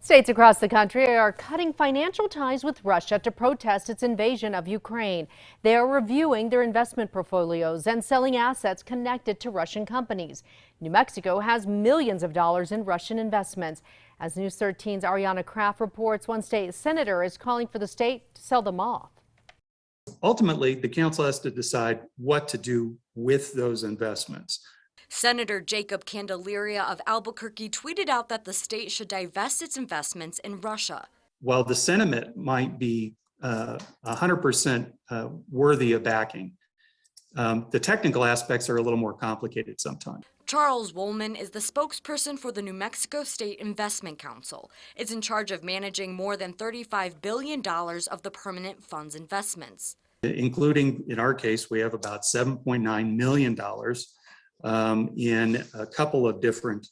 States across the country are cutting financial ties with Russia to protest its invasion of Ukraine. They are reviewing their investment portfolios and selling assets connected to Russian companies. New Mexico has millions of dollars in Russian investments. As News 13's Ariana Kraft reports, one state senator is calling for the state to sell them off. Ultimately, the council has to decide what to do with those investments. Senator Jacob Candelaria of Albuquerque tweeted out that the state should divest its investments in Russia. While the sentiment might be 100% worthy of backing, the technical aspects are a little more complicated sometimes. Charles Woolman is the spokesperson for the New Mexico State Investment Council. It's in charge of managing more than $35 billion of the permanent fund's investments. Including, in our case, we have about $7.9 million in a couple of different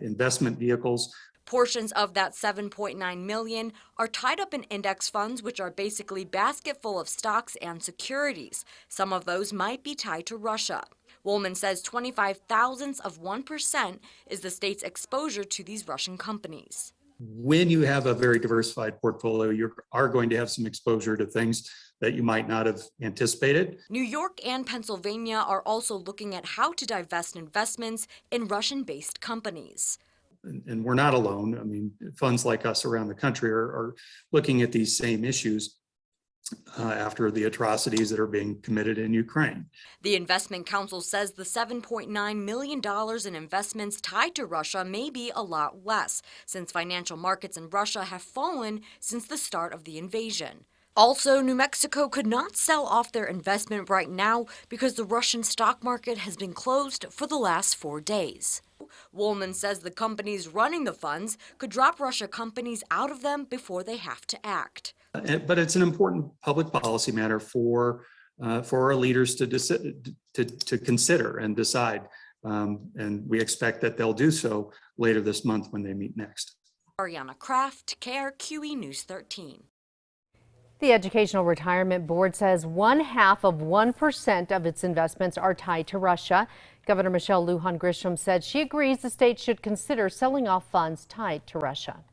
investment vehicles. Portions of that $7.9 million are tied up in index funds, which are basically basket full of stocks and securities. Some of those might be tied to Russia. Woolman says 25 thousandths of 1% is the state's exposure to these Russian companies. When you have a very diversified portfolio, you are going to have some exposure to things that you might not have anticipated. New York and Pennsylvania are also looking at how to divest investments in Russian-based companies. And we're not alone. I mean, funds like us around the country are looking at these same issues after the atrocities that are being committed in Ukraine. The Investment Council says the $7.9 million in investments tied to Russia may be a lot less, since financial markets in Russia have fallen since the start of the invasion. Also, New Mexico could not sell off their investment right now because the Russian stock market has been closed for the last 4 days. Woolman says the companies running the funds could drop Russia companies out of them before they have to act. But it's an important public policy matter for our leaders to consider and decide. And we expect that they'll do so later this month when they meet next. Ariana Kraft, KRQE News 13. The Educational Retirement Board says 0.5% of its investments are tied to Russia. Governor Michelle Lujan Grisham said she agrees the state should consider selling off funds tied to Russia.